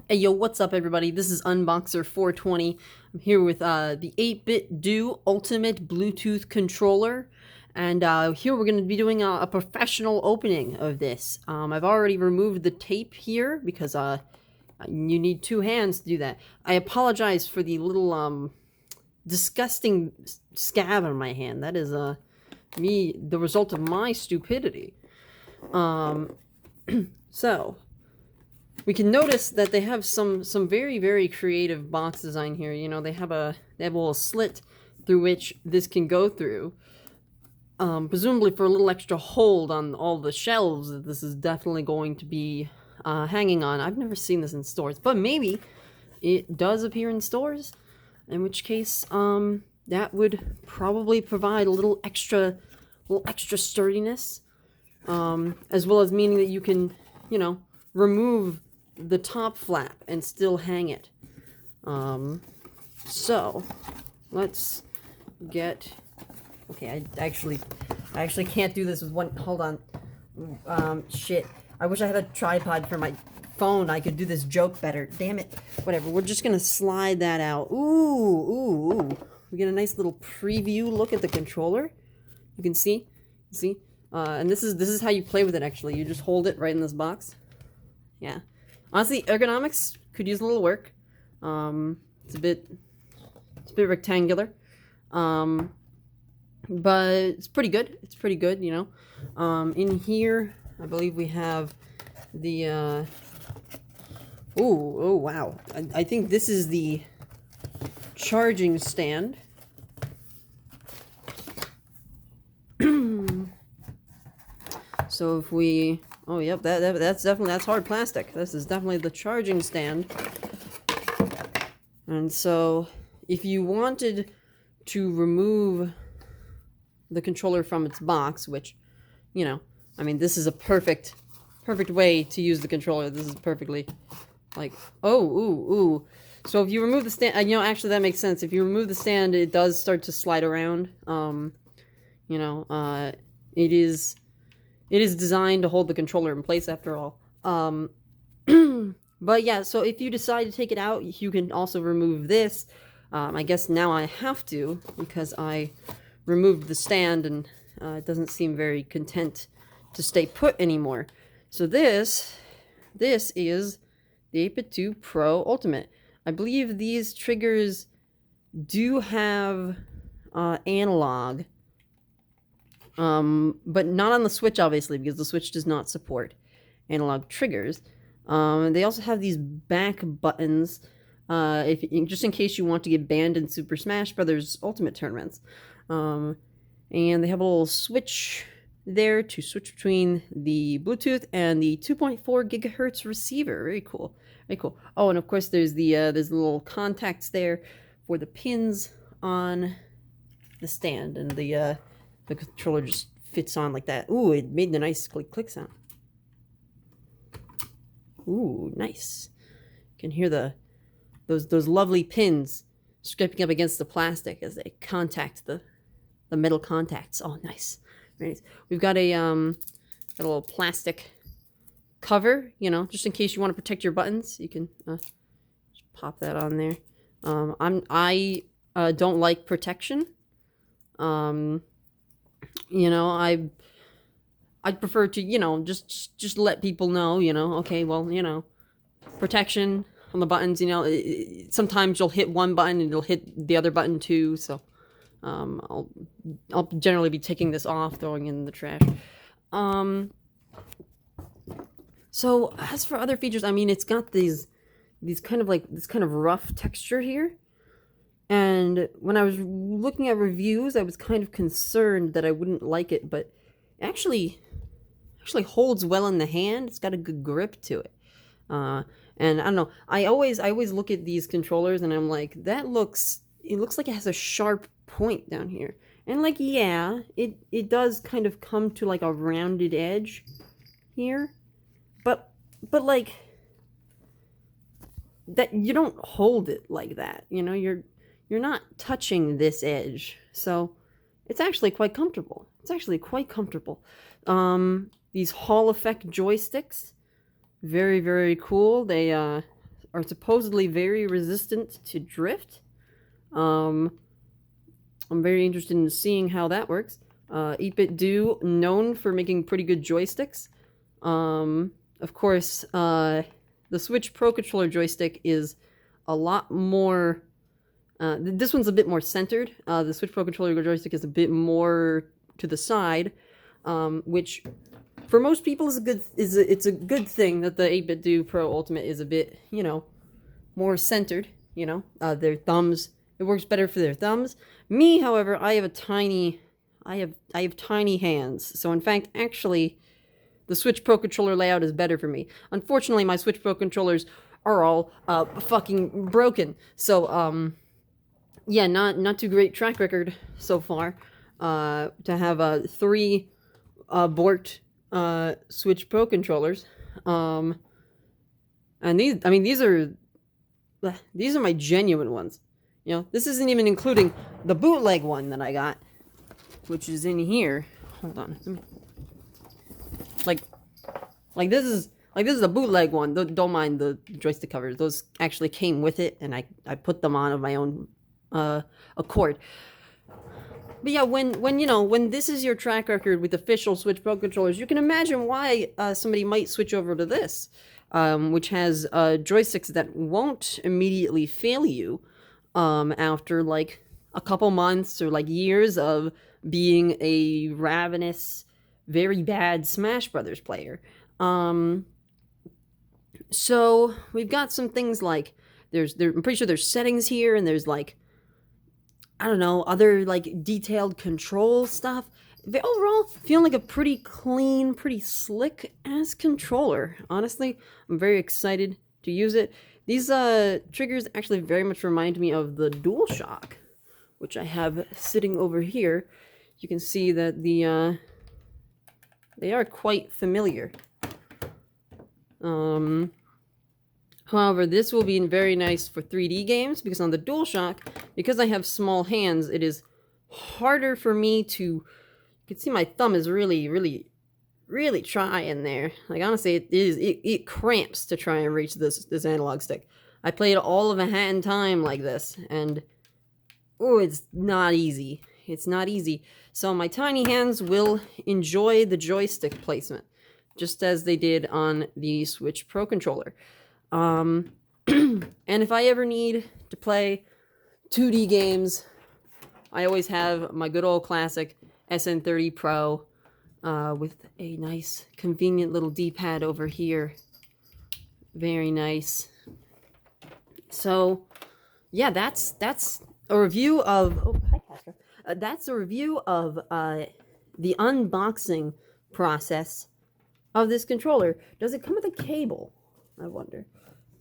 Hey yo, what's up everybody? This is Unboxer420. I'm here with the 8bitdo Ultimate Bluetooth controller. And here we're going to be doing a professional opening of this. I've already removed the tape here because you need two hands to do that. I apologize for the little disgusting scab on my hand. That is the result of my stupidity. So we can notice that they have some very, very creative box design here. You know, they have a little slit through which this can go through, presumably for a little extra hold on all the shelves that this is definitely going to be hanging on. I've never seen this in stores, but maybe it does appear in stores, in which case that would probably provide a little extra sturdiness, as well as meaning that you can, you know, remove the top flap and still hang it. So let's get, okay, I actually can't do this with one, hold on. Shit, I wish I had a tripod for my phone. I could do this joke better. Damn it. Whatever, we're just gonna slide that out. Ooh. We get a nice little preview look at the controller. You can see, and this is how you play with it. Actually, you just hold it right in this box. Yeah, honestly, ergonomics could use a little work. It's a bit rectangular, but it's pretty good. It's pretty good, you know. In here, I believe we have the oh wow, I think this is the charging stand. So if we, oh yep, that's hard plastic. This is definitely the charging stand. And so if you wanted to remove the controller from its box, which, you know, I mean, this is a perfect way to use the controller. This is perfectly like, ooh. So if you remove the stand, you know, actually that makes sense. If you remove the stand, it does start to slide around. You know, it is designed to hold the controller in place after all. But yeah, so if you decide to take it out, you can also remove this. I guess now I have to because I removed the stand and it doesn't seem very content to stay put anymore. So this is the 8bitdo Pro Ultimate. I believe these triggers do have analog, but not on the Switch, obviously, because the Switch does not support analog triggers. They also have these back buttons, just in case you want to get banned in Super Smash Brothers Ultimate tournaments. And they have a little switch there to switch between the Bluetooth and the 2.4 gigahertz receiver. Very cool. Very cool. Oh, and of course there's the little contacts there for the pins on the stand, and the controller just fits on like that. Ooh, it made the nice click sound. Ooh, nice. You can hear those lovely pins scraping up against the plastic as they contact the metal contacts. Oh, nice. Very nice. We've got a little plastic cover, you know, just in case you want to protect your buttons. You can just pop that on there. I don't like protection. You know, I'd prefer to, you know, just let people know, you know, okay, well, you know, protection on the buttons, you know, sometimes you'll hit one button and it'll hit the other button too, so I'll generally be taking this off, throwing it in the trash. So as for other features, I mean, it's got these kind of like this kind of rough texture here. And when I was looking at reviews, I was kind of concerned that I wouldn't like it, but it actually holds well in the hand. It's got a good grip to it. And I don't know, I always look at these controllers and I'm like, it looks like it has a sharp point down here. And like, yeah, it does kind of come to like a rounded edge here. But like that, you don't hold it like that. You know, you're not touching this edge. So it's actually quite comfortable. These Hall effect joysticks, very, very cool. They are are supposedly very resistant to drift. I'm very interested in seeing how that works. 8bitdo, known for making pretty good joysticks. Of course, the Switch Pro Controller joystick is a lot more... this one's a bit more centered. The Switch Pro Controller joystick is a bit more to the side, which for most people is it's a good thing that the 8bitdo Pro Ultimate is a bit, you know, more centered. You know, their thumbs, it works better for their thumbs. Me, however, I have tiny hands. So in fact, actually, the Switch Pro Controller layout is better for me. Unfortunately, my Switch Pro controllers are all fucking broken. So yeah, not too great track record so far. To have 3 borked Switch Pro controllers. And these, I mean, these are my genuine ones. You know, this isn't even including the bootleg one that I got, which is in here. Hold on. Like this is the bootleg one. Don't mind the joystick covers. Those actually came with it, and I put them on of my own accord. But yeah, when this is your track record with official Switch Pro controllers, you can imagine why somebody might switch over to this, which has joysticks that won't immediately fail you after like a couple months or like years of being a ravenous, very bad Smash Brothers player. So we've got some things like I'm pretty sure there's settings here, and there's like, I don't know, other like detailed control stuff. But overall, feeling like a pretty clean, pretty slick ass controller. Honestly, I'm very excited to use it. These triggers actually very much remind me of the DualShock, which I have sitting over here. You can see that they are quite familiar. However, this will be very nice for 3D games, because on the DualShock, because I have small hands, it is harder for me to... You can see my thumb is really, really, really trying there. Like, honestly, it cramps to try and reach this analog stick. I played all of a hand time like this, and... oh, it's not easy. It's not easy. So my tiny hands will enjoy the joystick placement, just as they did on the Switch Pro controller. And if I ever need to play 2D games, I always have my good old classic SN30 Pro with a nice, convenient little D-pad over here. Very nice. So, yeah, that's a review of... oh, hi, Casper. That's a review of the unboxing process of this controller. Does it come with a cable? I wonder.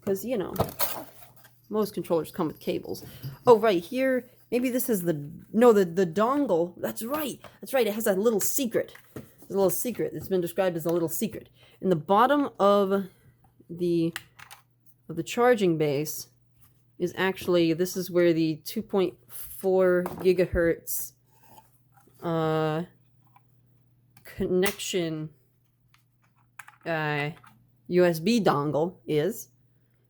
Because, you know, most controllers come with cables. Oh, right, here, maybe this is the... no, the dongle. That's right. That's right. It has a little secret. It's a little secret. It's been described as a little secret. In the bottom of the charging base is actually... this is where the 2.4 gigahertz connection USB dongle is.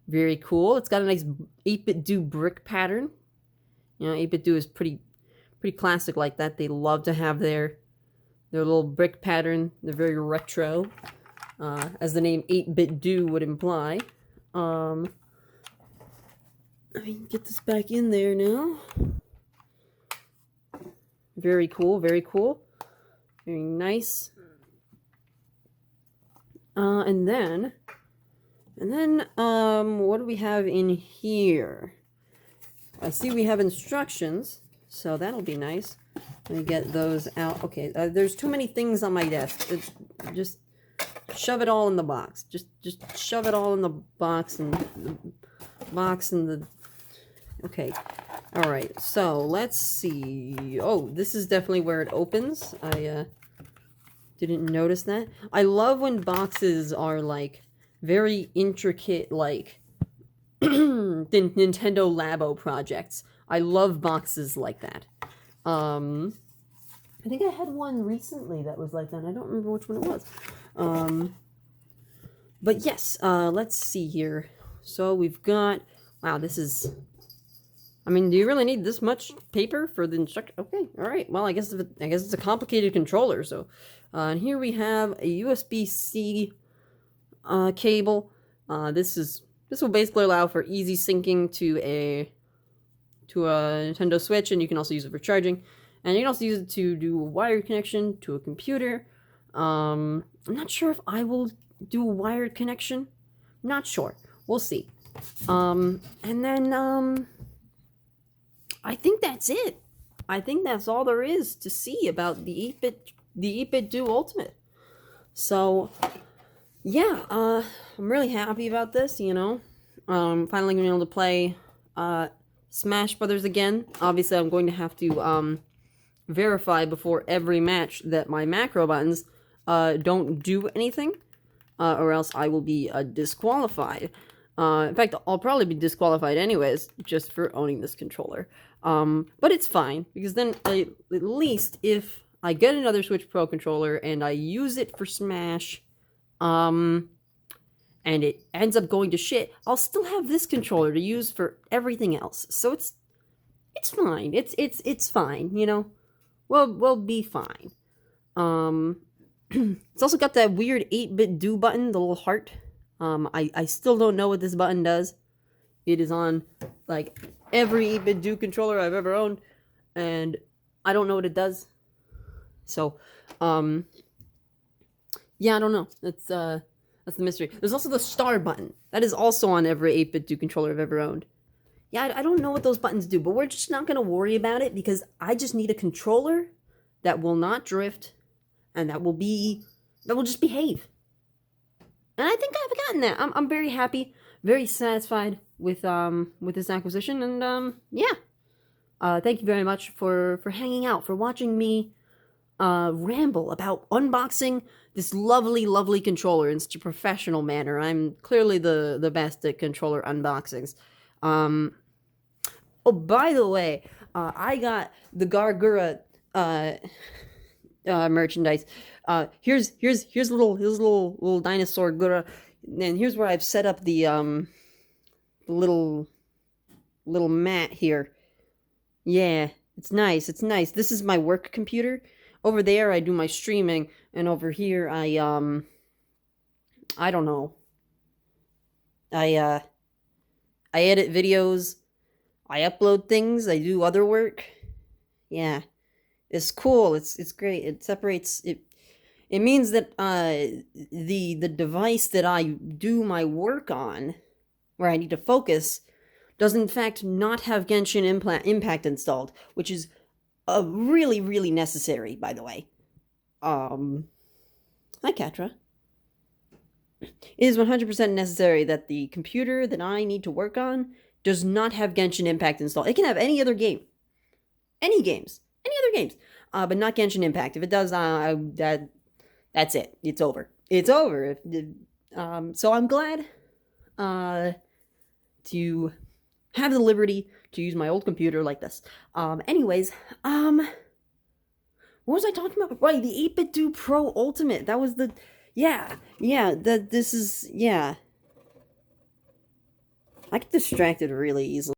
Very cool. It's got a nice 8bitdo brick pattern. You know, 8bitdo is pretty classic like that. They love to have their little brick pattern. They're very retro, as the name 8bitdo would imply. Let me get this back in there now. Very cool, very cool. Very nice. And then, what do we have in here? I see we have instructions, so that'll be nice. Let me get those out. Okay, there's too many things on my desk. Just shove it all in the box. Just shove it all in the box, and the box and the... okay. All right, so let's see. Oh, this is definitely where it opens. I didn't notice that. I love when boxes are like very intricate, like Nintendo Labo projects. I love boxes like that. I think I had one recently that was like that. I don't remember which one it was. But yes, let's see here. So we've got, wow, this is, I mean, do you really need this much paper for the instruction? Okay, all right. Well, I guess it's a complicated controller. So, and here we have a USB-C cable. This will basically allow for easy syncing to a Nintendo Switch, and you can also use it for charging. And you can also use it to do a wired connection to a computer. I'm not sure if I will do a wired connection. Not sure. We'll see. And then I think that's it. I think that's all there is to see about the 8bitdo Ultimate. So, yeah, I'm really happy about this, you know. Finally being able to play Smash Brothers again. Obviously, I'm going to have to verify before every match that my macro buttons don't do anything, or else I will be disqualified. In fact, I'll probably be disqualified anyways, just for owning this controller. But it's fine, because then at least if I get another Switch Pro controller and I use it for Smash, and it ends up going to shit, I'll still have this controller to use for everything else. So it's fine. It's fine, you know. We'll be fine. It's also got that weird 8bitdo button, the little heart. I still don't know what this button does. It is on, like, every 8bitdo controller I've ever owned, and I don't know what it does. So, yeah, I don't know. That's the mystery. There's also the star button. That is also on every 8bitdo controller I've ever owned. Yeah, I don't know what those buttons do, but we're just not going to worry about it, because I just need a controller that will not drift, and that will just behave. And I think I've gotten that. I'm very happy, very satisfied with this acquisition, and yeah. Thank you very much for hanging out, for watching me ramble about unboxing this lovely, lovely controller in such a professional manner. I'm clearly the best at controller unboxings. Oh, by the way, I got the Gargura merchandise. Here's little dinosaur Gura, and here's where I've set up the little mat here. Yeah, it's nice. It's nice. This is my work computer. Over there, I do my streaming, and over here, I don't know. I edit videos. I upload things. I do other work. Yeah, it's cool. It's great. It separates it. It means that the device that I do my work on, where I need to focus, does in fact not have Genshin Impact installed, which is really, really necessary, by the way. Hi, Katra. It is 100% necessary that the computer that I need to work on does not have Genshin Impact installed. It can have any other game. Any other games. But not Genshin Impact. If it does, that's it. It's over. It's over. So I'm glad to have the liberty to use my old computer like this. Anyways, what was I talking about? Right, the 8bitdo Pro Ultimate. That was the, yeah, this is, yeah. I get distracted really easily.